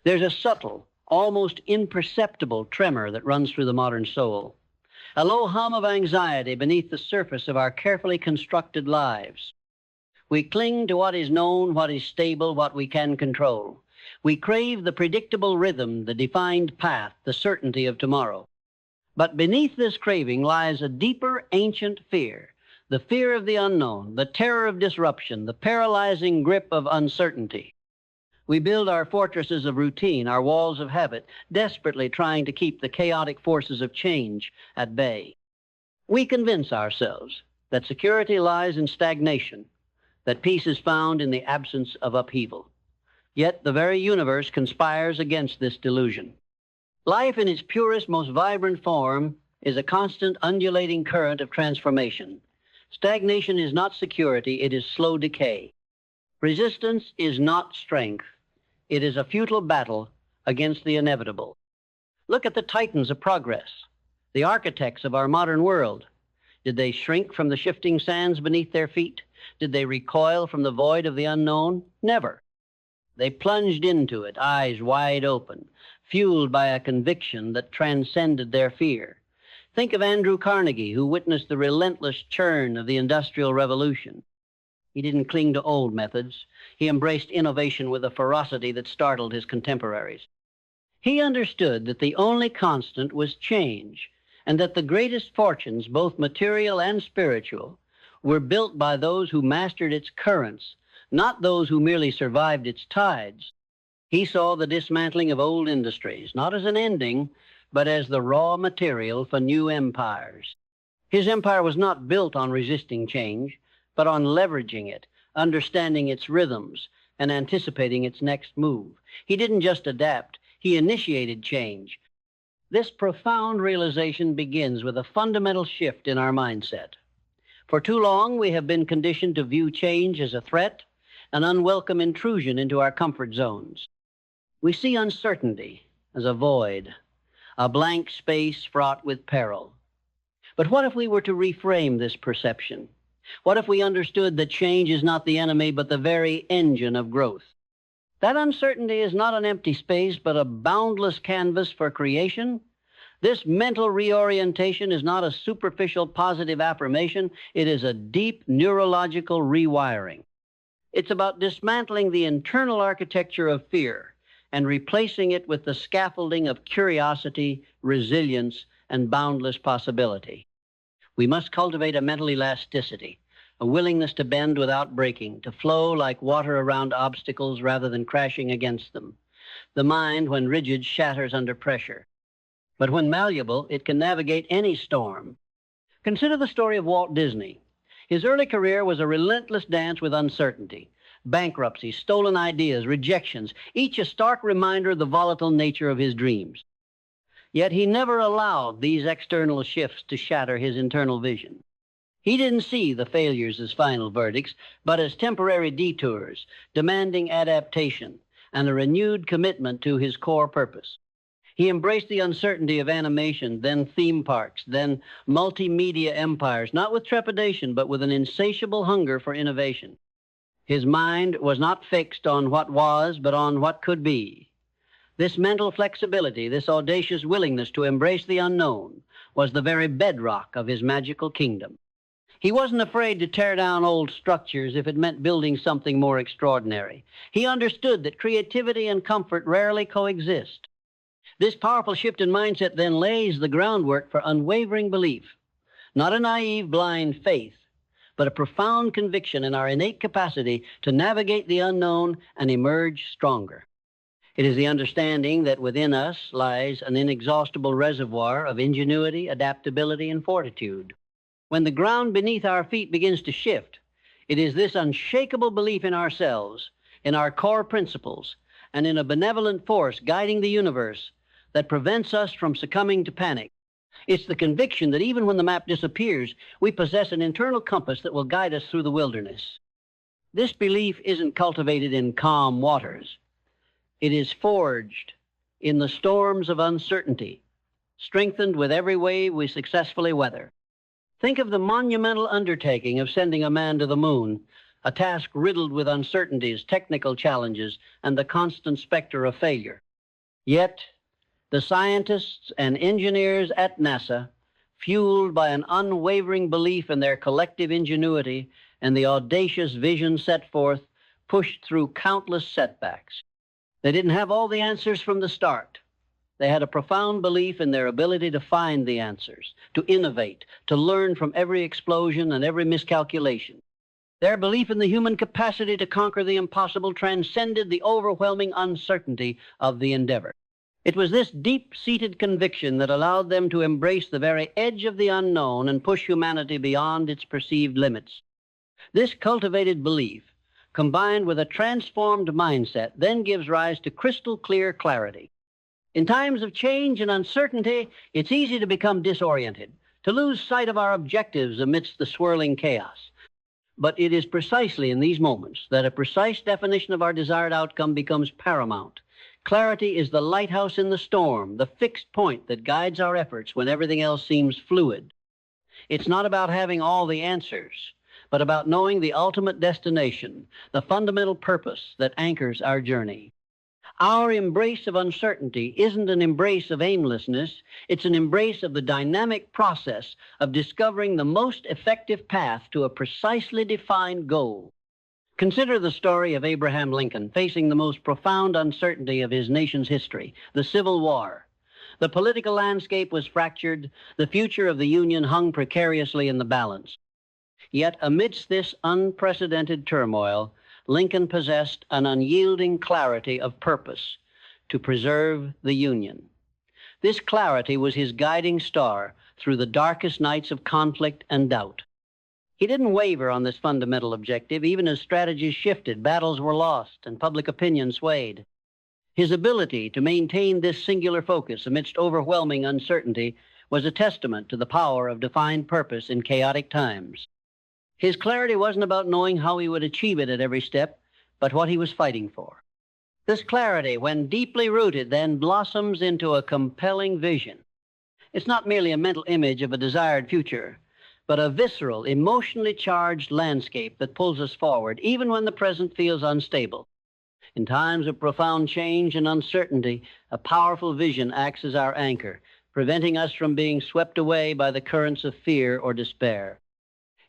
There's a subtle, almost imperceptible tremor that runs through the modern soul, a low hum of anxiety beneath the surface of our carefully constructed lives. We cling to what is known, what is stable, what we can control. We crave the predictable rhythm, the defined path, the certainty of tomorrow. But beneath this craving lies a deeper, ancient fear, the fear of the unknown, the terror of disruption, the paralyzing grip of uncertainty. We build our fortresses of routine, our walls of habit, desperately trying to keep the chaotic forces of change at bay. We convince ourselves that security lies in stagnation, that peace is found in the absence of upheaval. Yet the very universe conspires against this delusion. Life in its purest, most vibrant form is a constant undulating current of transformation. Stagnation is not security, it is slow decay. Resistance is not strength. It is a futile battle against the inevitable. Look at the titans of progress, the architects of our modern world. Did they shrink from the shifting sands beneath their feet? Did they recoil from the void of the unknown? Never. They plunged into it, eyes wide open, fueled by a conviction that transcended their fear. Think of Andrew Carnegie, who witnessed the relentless churn of the Industrial Revolution. He didn't cling to old methods. He embraced innovation with a ferocity that startled his contemporaries. He understood that the only constant was change, and that the greatest fortunes, both material and spiritual, were built by those who mastered its currents, not those who merely survived its tides. He saw the dismantling of old industries, not as an ending, but as the raw material for new empires. His empire was not built on resisting change, but on leveraging it, understanding its rhythms, and anticipating its next move. He didn't just adapt, he initiated change. This profound realization begins with a fundamental shift in our mindset. For too long, we have been conditioned to view change as a threat, an unwelcome intrusion into our comfort zones. We see uncertainty as a void, a blank space fraught with peril. But what if we were to reframe this perception? What if we understood that change is not the enemy, but the very engine of growth? That uncertainty is not an empty space, but a boundless canvas for creation. This mental reorientation is not a superficial positive affirmation. It is a deep neurological rewiring. It's about dismantling the internal architecture of fear and replacing it with the scaffolding of curiosity, resilience, and boundless possibility. We must cultivate a mental elasticity, a willingness to bend without breaking, to flow like water around obstacles rather than crashing against them. The mind, when rigid, shatters under pressure. But when malleable, it can navigate any storm. Consider the story of Walt Disney. His early career was a relentless dance with uncertainty. Bankruptcy, stolen ideas, rejections, each a stark reminder of the volatile nature of his dreams. Yet he never allowed these external shifts to shatter his internal vision. He didn't see the failures as final verdicts, but as temporary detours, demanding adaptation and a renewed commitment to his core purpose. He embraced the uncertainty of animation, then theme parks, then multimedia empires, not with trepidation, but with an insatiable hunger for innovation. His mind was not fixed on what was, but on what could be. This mental flexibility, this audacious willingness to embrace the unknown, was the very bedrock of his magical kingdom. He wasn't afraid to tear down old structures if it meant building something more extraordinary. He understood that creativity and comfort rarely coexist. This powerful shift in mindset then lays the groundwork for unwavering belief, not a naive, blind faith, but a profound conviction in our innate capacity to navigate the unknown and emerge stronger. It is the understanding that within us lies an inexhaustible reservoir of ingenuity, adaptability, and fortitude. When the ground beneath our feet begins to shift, it is this unshakable belief in ourselves, in our core principles, and in a benevolent force guiding the universe that prevents us from succumbing to panic. It's the conviction that even when the map disappears, we possess an internal compass that will guide us through the wilderness. This belief isn't cultivated in calm waters. It is forged in the storms of uncertainty, strengthened with every wave we successfully weather. Think of the monumental undertaking of sending a man to the moon, a task riddled with uncertainties, technical challenges, and the constant specter of failure. Yet, the scientists and engineers at NASA, fueled by an unwavering belief in their collective ingenuity and the audacious vision set forth, pushed through countless setbacks. They didn't have all the answers from the start. They had a profound belief in their ability to find the answers, to innovate, to learn from every explosion and every miscalculation. Their belief in the human capacity to conquer the impossible transcended the overwhelming uncertainty of the endeavor. It was this deep-seated conviction that allowed them to embrace the very edge of the unknown and push humanity beyond its perceived limits. This cultivated belief, combined with a transformed mindset, then gives rise to crystal-clear clarity. In times of change and uncertainty, it's easy to become disoriented, to lose sight of our objectives amidst the swirling chaos. But it is precisely in these moments that a precise definition of our desired outcome becomes paramount. Clarity is the lighthouse in the storm, the fixed point that guides our efforts when everything else seems fluid. It's not about having all the answers, but about knowing the ultimate destination, the fundamental purpose that anchors our journey. Our embrace of uncertainty isn't an embrace of aimlessness. It's an embrace of the dynamic process of discovering the most effective path to a precisely defined goal. Consider the story of Abraham Lincoln facing the most profound uncertainty of his nation's history, the Civil War. The political landscape was fractured. The future of the Union hung precariously in the balance. Yet amidst this unprecedented turmoil, Lincoln possessed an unyielding clarity of purpose to preserve the Union. This clarity was his guiding star through the darkest nights of conflict and doubt. He didn't waver on this fundamental objective, even as strategies shifted, battles were lost, and public opinion swayed. His ability to maintain this singular focus amidst overwhelming uncertainty was a testament to the power of defined purpose in chaotic times. His clarity wasn't about knowing how he would achieve it at every step, but what he was fighting for. This clarity, when deeply rooted, then blossoms into a compelling vision. It's not merely a mental image of a desired future, but a visceral, emotionally charged landscape that pulls us forward, even when the present feels unstable. In times of profound change and uncertainty, a powerful vision acts as our anchor, preventing us from being swept away by the currents of fear or despair.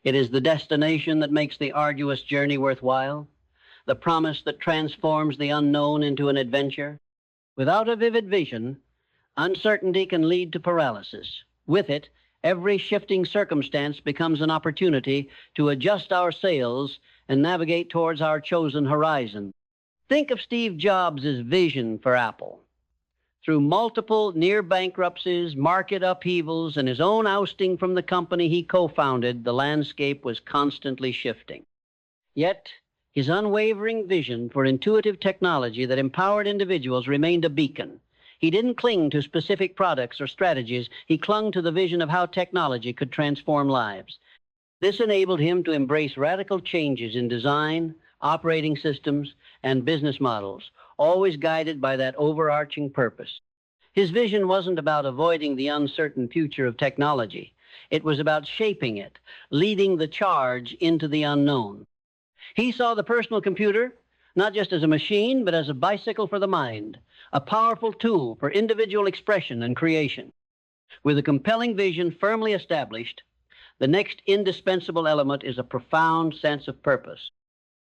It is the destination that makes the arduous journey worthwhile, the promise that transforms the unknown into an adventure. Without a vivid vision, uncertainty can lead to paralysis. With it, every shifting circumstance becomes an opportunity to adjust our sails and navigate towards our chosen horizon. Think of Steve Jobs' vision for Apple. Through multiple near bankruptcies, market upheavals, and his own ousting from the company he co-founded, the landscape was constantly shifting. Yet, his unwavering vision for intuitive technology that empowered individuals remained a beacon. He didn't cling to specific products or strategies. He clung to the vision of how technology could transform lives. This enabled him to embrace radical changes in design, operating systems, and business models, always guided by that overarching purpose. His vision wasn't about avoiding the uncertain future of technology. It was about shaping it, leading the charge into the unknown. He saw the personal computer not just as a machine, but as a bicycle for the mind, a powerful tool for individual expression and creation. With a compelling vision firmly established, the next indispensable element is a profound sense of purpose.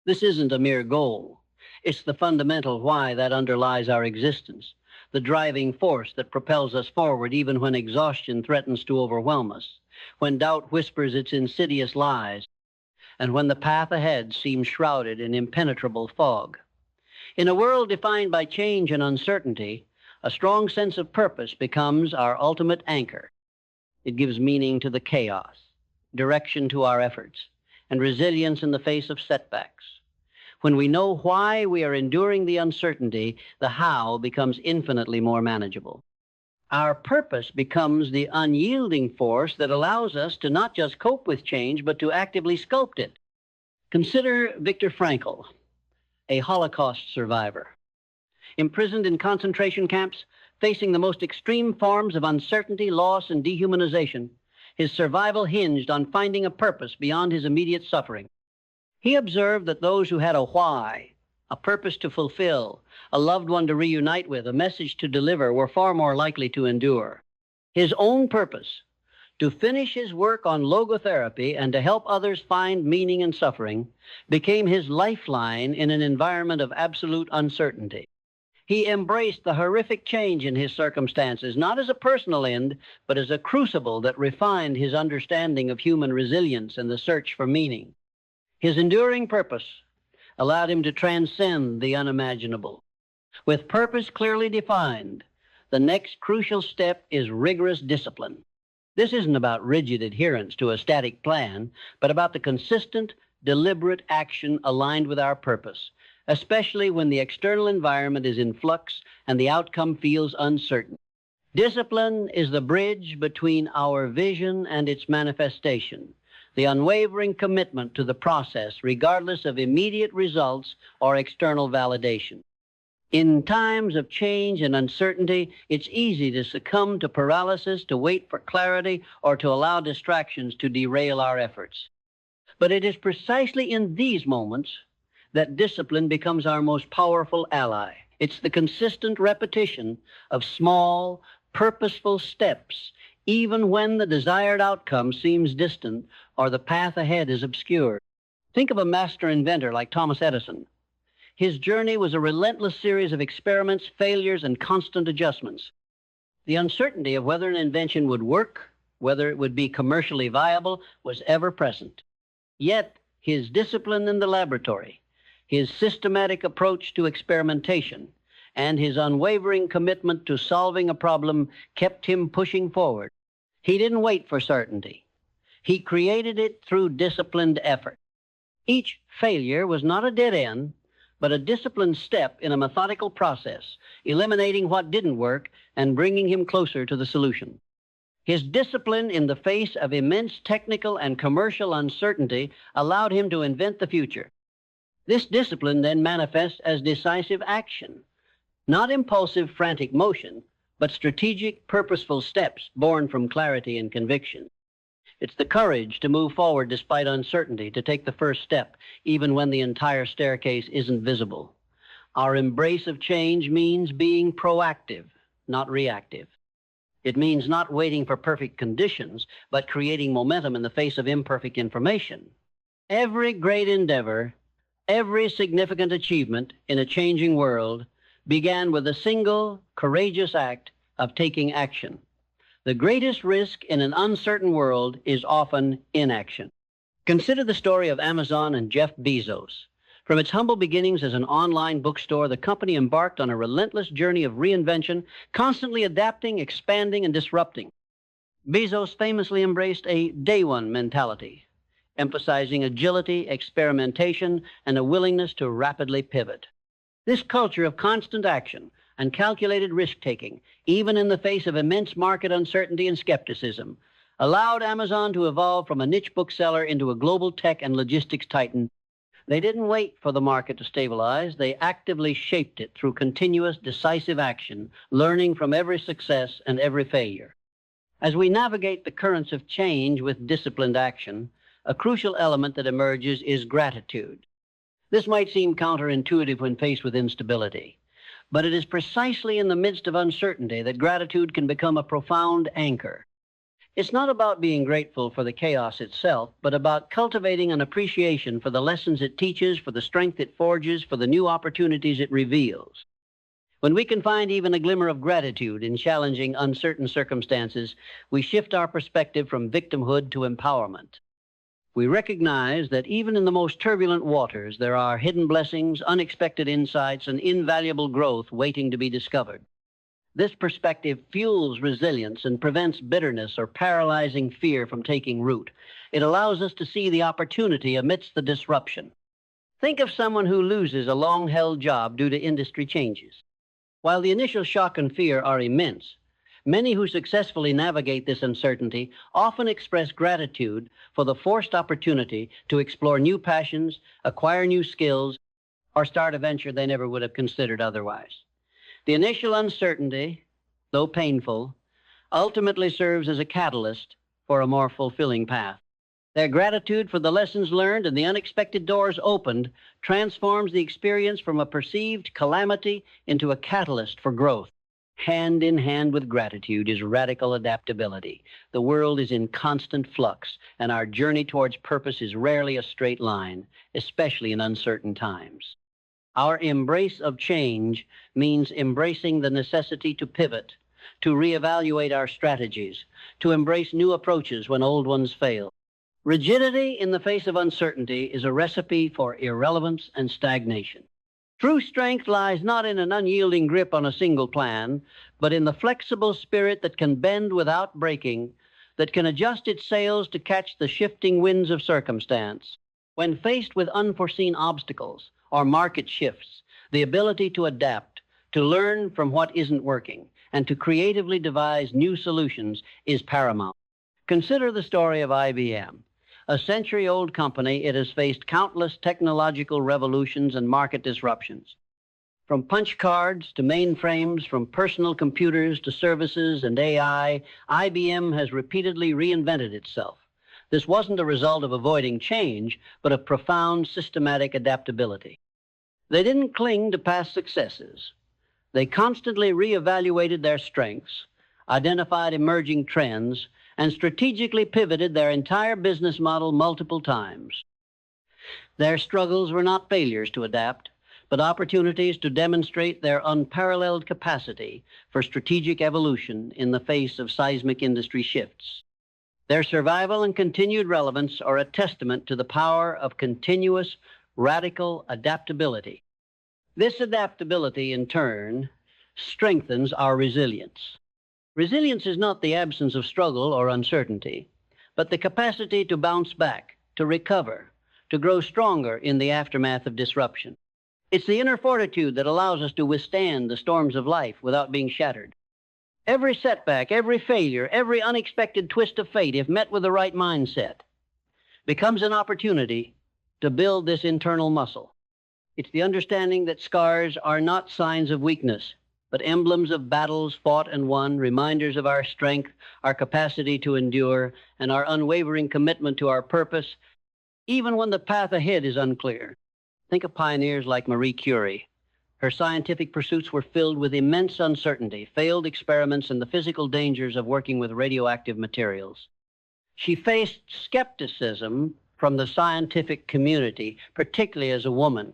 This isn't a mere goal. It's the fundamental why that underlies our existence, the driving force that propels us forward even when exhaustion threatens to overwhelm us, when doubt whispers its insidious lies, and when the path ahead seems shrouded in impenetrable fog. In a world defined by change and uncertainty, a strong sense of purpose becomes our ultimate anchor. It gives meaning to the chaos, direction to our efforts, and resilience in the face of setbacks. When we know why we are enduring the uncertainty, the how becomes infinitely more manageable. Our purpose becomes the unyielding force that allows us to not just cope with change, but to actively sculpt it. Consider Viktor Frankl, a Holocaust survivor. Imprisoned in concentration camps, facing the most extreme forms of uncertainty, loss, and dehumanization, his survival hinged on finding a purpose beyond his immediate suffering. He observed that those who had a why a purpose to fulfill, a loved one to reunite with, a message to deliver were far more likely to endure. His own purpose, to finish his work on logotherapy and to help others find meaning in suffering, became his lifeline in an environment of absolute uncertainty. He embraced the horrific change in his circumstances, not as a personal end, but as a crucible that refined his understanding of human resilience and the search for meaning. His enduring purpose allowed him to transcend the unimaginable. With purpose clearly defined, the next crucial step is rigorous discipline. This isn't about rigid adherence to a static plan, but about the consistent, deliberate action aligned with our purpose, especially when the external environment is in flux and the outcome feels uncertain. Discipline is the bridge between our vision and its manifestation, the unwavering commitment to the process regardless of immediate results or external validation. In times of change and uncertainty, it's easy to succumb to paralysis, to wait for clarity, or to allow distractions to derail our efforts. But it is precisely in these moments that discipline becomes our most powerful ally. It's the consistent repetition of small, purposeful steps, even when the desired outcome seems distant or the path ahead is obscure. Think of a master inventor like Thomas Edison. His journey was a relentless series of experiments, failures, and constant adjustments. The uncertainty of whether an invention would work, whether it would be commercially viable, was ever present. Yet, his discipline in the laboratory, his systematic approach to experimentation, and his unwavering commitment to solving a problem kept him pushing forward. He didn't wait for certainty. He created it through disciplined effort. Each failure was not a dead end, but a disciplined step in a methodical process, eliminating what didn't work and bringing him closer to the solution. His discipline in the face of immense technical and commercial uncertainty allowed him to invent the future. This discipline then manifests as decisive action, not impulsive, frantic motion, but strategic, purposeful steps born from clarity and conviction. It's the courage to move forward despite uncertainty, to take the first step, even when the entire staircase isn't visible. Our embrace of change means being proactive, not reactive. It means not waiting for perfect conditions, but creating momentum in the face of imperfect information. Every great endeavor, every significant achievement in a changing world began with a single, courageous act of taking action. The greatest risk in an uncertain world is often inaction. Consider the story of Amazon and Jeff Bezos. From its humble beginnings as an online bookstore, the company embarked on a relentless journey of reinvention, constantly adapting, expanding, and disrupting. Bezos famously embraced a day one mentality, emphasizing agility, experimentation, and a willingness to rapidly pivot. This culture of constant action and calculated risk-taking, even in the face of immense market uncertainty and skepticism, allowed Amazon to evolve from a niche bookseller into a global tech and logistics titan. They didn't wait for the market to stabilize. They actively shaped it through continuous, decisive action, learning from every success and every failure. As we navigate the currents of change with disciplined action, a crucial element that emerges is gratitude. This might seem counterintuitive when faced with instability, but it is precisely in the midst of uncertainty that gratitude can become a profound anchor. It's not about being grateful for the chaos itself, but about cultivating an appreciation for the lessons it teaches, for the strength it forges, for the new opportunities it reveals. When we can find even a glimmer of gratitude in challenging, uncertain circumstances, we shift our perspective from victimhood to empowerment. We recognize that even in the most turbulent waters, there are hidden blessings, unexpected insights, and invaluable growth waiting to be discovered. This perspective fuels resilience and prevents bitterness or paralyzing fear from taking root. It allows us to see the opportunity amidst the disruption. Think of someone who loses a long-held job due to industry changes. While the initial shock and fear are immense, many who successfully navigate this uncertainty often express gratitude for the forced opportunity to explore new passions, acquire new skills, or start a venture they never would have considered otherwise. The initial uncertainty, though painful, ultimately serves as a catalyst for a more fulfilling path. Their gratitude for the lessons learned and the unexpected doors opened transforms the experience from a perceived calamity into a catalyst for growth. Hand in hand with gratitude is radical adaptability. The world is in constant flux, and our journey towards purpose is rarely a straight line, especially in uncertain times. Our embrace of change means embracing the necessity to pivot, to reevaluate our strategies, to embrace new approaches when old ones fail. Rigidity in the face of uncertainty is a recipe for irrelevance and stagnation. True strength lies not in an unyielding grip on a single plan, but in the flexible spirit that can bend without breaking, that can adjust its sails to catch the shifting winds of circumstance. When faced with unforeseen obstacles or market shifts, the ability to adapt, to learn from what isn't working, and to creatively devise new solutions is paramount. Consider the story of IBM. A century-old company, it has faced countless technological revolutions and market disruptions. From punch cards to mainframes, from personal computers to services and AI, IBM has repeatedly reinvented itself. This wasn't a result of avoiding change, but of profound systematic adaptability. They didn't cling to past successes. They constantly reevaluated their strengths, identified emerging trends, and strategically pivoted their entire business model multiple times. Their struggles were not failures to adapt, but opportunities to demonstrate their unparalleled capacity for strategic evolution in the face of seismic industry shifts. Their survival and continued relevance are a testament to the power of continuous, radical adaptability. This adaptability, in turn, strengthens our resilience. Resilience is not the absence of struggle or uncertainty, but the capacity to bounce back, to recover, to grow stronger in the aftermath of disruption. It's the inner fortitude that allows us to withstand the storms of life without being shattered. Every setback, every failure, every unexpected twist of fate, if met with the right mindset, becomes an opportunity to build this internal muscle. It's the understanding that scars are not signs of weakness, but emblems of battles fought and won, reminders of our strength, our capacity to endure, and our unwavering commitment to our purpose, even when the path ahead is unclear. Think of pioneers like Marie Curie. Her scientific pursuits were filled with immense uncertainty, failed experiments, and the physical dangers of working with radioactive materials. She faced skepticism from the scientific community, particularly as a woman.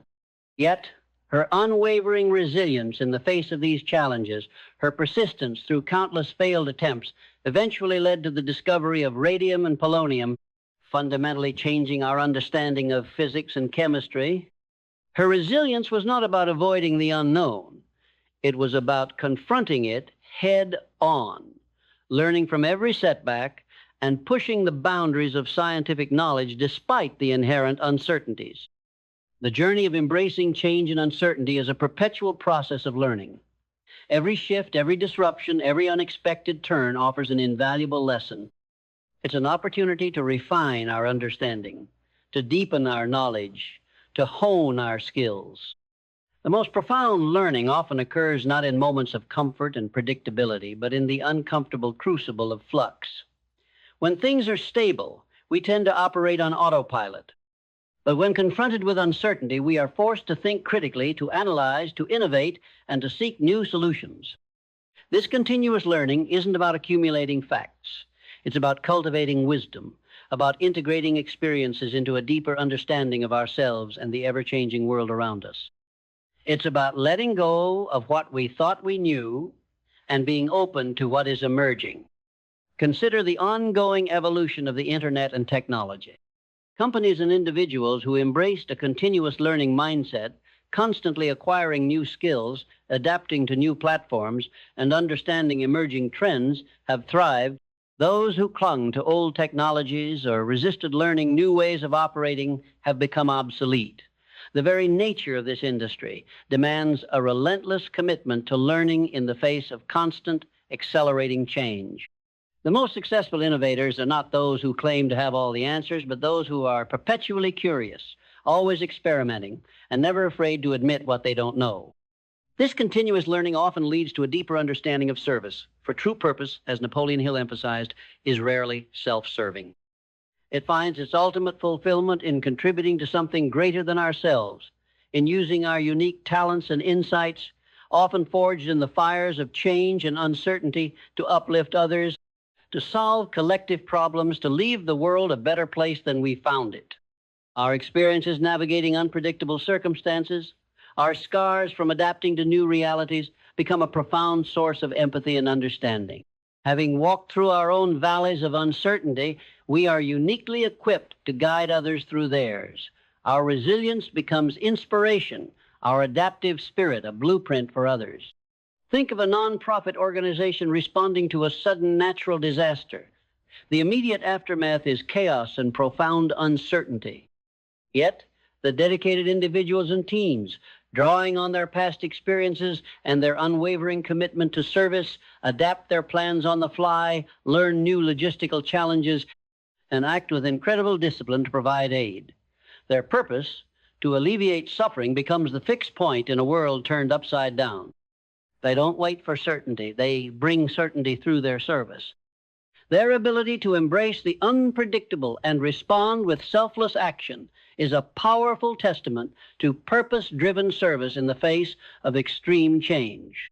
Yet, her unwavering resilience in the face of these challenges, her persistence through countless failed attempts, eventually led to the discovery of radium and polonium, fundamentally changing our understanding of physics and chemistry. Her resilience was not about avoiding the unknown. It was about confronting it head on, learning from every setback, and pushing the boundaries of scientific knowledge despite the inherent uncertainties. The journey of embracing change and uncertainty is a perpetual process of learning. Every shift, every disruption, every unexpected turn offers an invaluable lesson. It's an opportunity to refine our understanding, to deepen our knowledge, to hone our skills. The most profound learning often occurs not in moments of comfort and predictability, but in the uncomfortable crucible of flux. When things are stable, we tend to operate on autopilot. But when confronted with uncertainty, we are forced to think critically, to analyze, to innovate, and to seek new solutions. This continuous learning isn't about accumulating facts. It's about cultivating wisdom, about integrating experiences into a deeper understanding of ourselves and the ever-changing world around us. It's about letting go of what we thought we knew and being open to what is emerging. Consider the ongoing evolution of the internet and technology. Companies and individuals who embraced a continuous learning mindset, constantly acquiring new skills, adapting to new platforms, and understanding emerging trends have thrived. Those who clung to old technologies or resisted learning new ways of operating have become obsolete. The very nature of this industry demands a relentless commitment to learning in the face of constant, accelerating change. The most successful innovators are not those who claim to have all the answers, but those who are perpetually curious, always experimenting, and never afraid to admit what they don't know. This continuous learning often leads to a deeper understanding of service, for true purpose, as Napoleon Hill emphasized, is rarely self-serving. It finds its ultimate fulfillment in contributing to something greater than ourselves, in using our unique talents and insights, often forged in the fires of change and uncertainty, to uplift others, to solve collective problems, to leave the world a better place than we found it. Our experiences navigating unpredictable circumstances, our scars from adapting to new realities, become a profound source of empathy and understanding. Having walked through our own valleys of uncertainty, we are uniquely equipped to guide others through theirs. Our resilience becomes inspiration, our adaptive spirit a blueprint for others. Think of a nonprofit organization responding to a sudden natural disaster. The immediate aftermath is chaos and profound uncertainty. Yet, the dedicated individuals and teams, drawing on their past experiences and their unwavering commitment to service, adapt their plans on the fly, learn new logistical challenges, and act with incredible discipline to provide aid. Their purpose, to alleviate suffering, becomes the fixed point in a world turned upside down. They don't wait for certainty. They bring certainty through their service. Their ability to embrace the unpredictable and respond with selfless action is a powerful testament to purpose-driven service in the face of extreme change.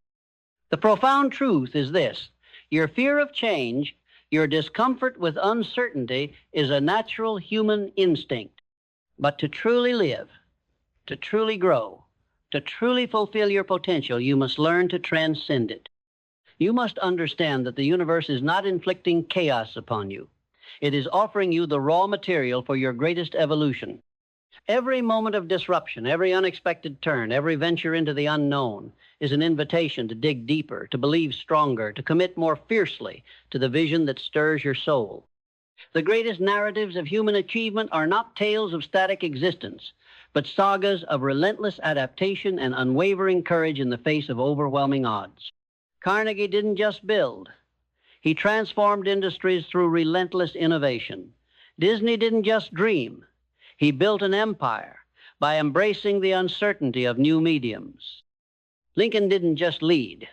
The profound truth is this: your fear of change, your discomfort with uncertainty, is a natural human instinct. But to truly live, to truly grow, to truly fulfill your potential, you must learn to transcend it. You must understand that the universe is not inflicting chaos upon you. It is offering you the raw material for your greatest evolution. Every moment of disruption, every unexpected turn, every venture into the unknown is an invitation to dig deeper, to believe stronger, to commit more fiercely to the vision that stirs your soul. The greatest narratives of human achievement are not tales of static existence, but sagas of relentless adaptation and unwavering courage in the face of overwhelming odds. Carnegie didn't just build. He transformed industries through relentless innovation. Disney didn't just dream. He built an empire by embracing the uncertainty of new mediums. Lincoln didn't just lead.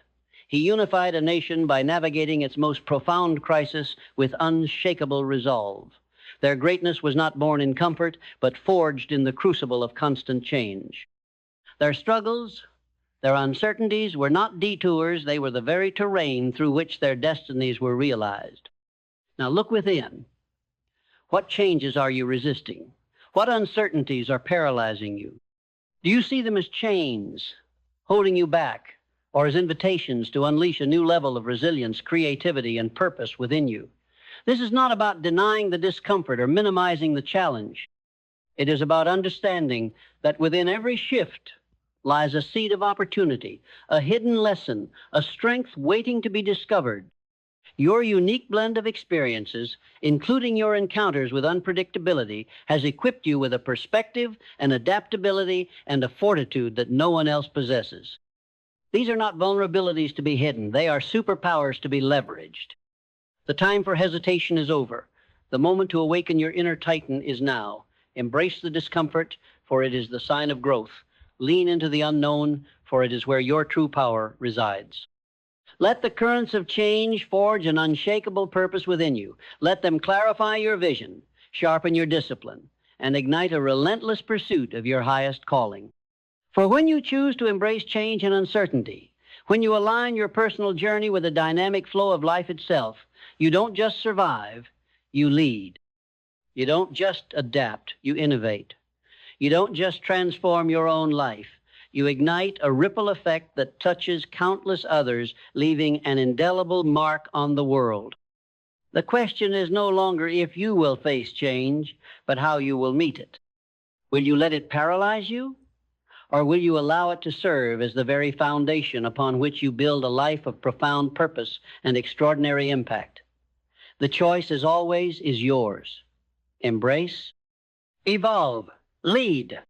He unified a nation by navigating its most profound crisis with unshakable resolve. Their greatness was not born in comfort, but forged in the crucible of constant change. Their struggles, their uncertainties were not detours. They were the very terrain through which their destinies were realized. Now look within. What changes are you resisting? What uncertainties are paralyzing you? Do you see them as chains holding you back, or as invitations to unleash a new level of resilience, creativity, and purpose within you? This is not about denying the discomfort or minimizing the challenge. It is about understanding that within every shift lies a seed of opportunity, a hidden lesson, a strength waiting to be discovered. Your unique blend of experiences, including your encounters with unpredictability, has equipped you with a perspective, an adaptability, and a fortitude that no one else possesses. These are not vulnerabilities to be hidden. They are superpowers to be leveraged. The time for hesitation is over. The moment to awaken your inner titan is now. Embrace the discomfort, for it is the sign of growth. Lean into the unknown, for it is where your true power resides. Let the currents of change forge an unshakable purpose within you. Let them clarify your vision, sharpen your discipline, and ignite a relentless pursuit of your highest calling. For when you choose to embrace change and uncertainty, when you align your personal journey with the dynamic flow of life itself, you don't just survive, you lead. You don't just adapt, you innovate. You don't just transform your own life. You ignite a ripple effect that touches countless others, leaving an indelible mark on the world. The question is no longer if you will face change, but how you will meet it. Will you let it paralyze you? Or will you allow it to serve as the very foundation upon which you build a life of profound purpose and extraordinary impact? The choice, as always, is yours. Embrace, evolve, lead.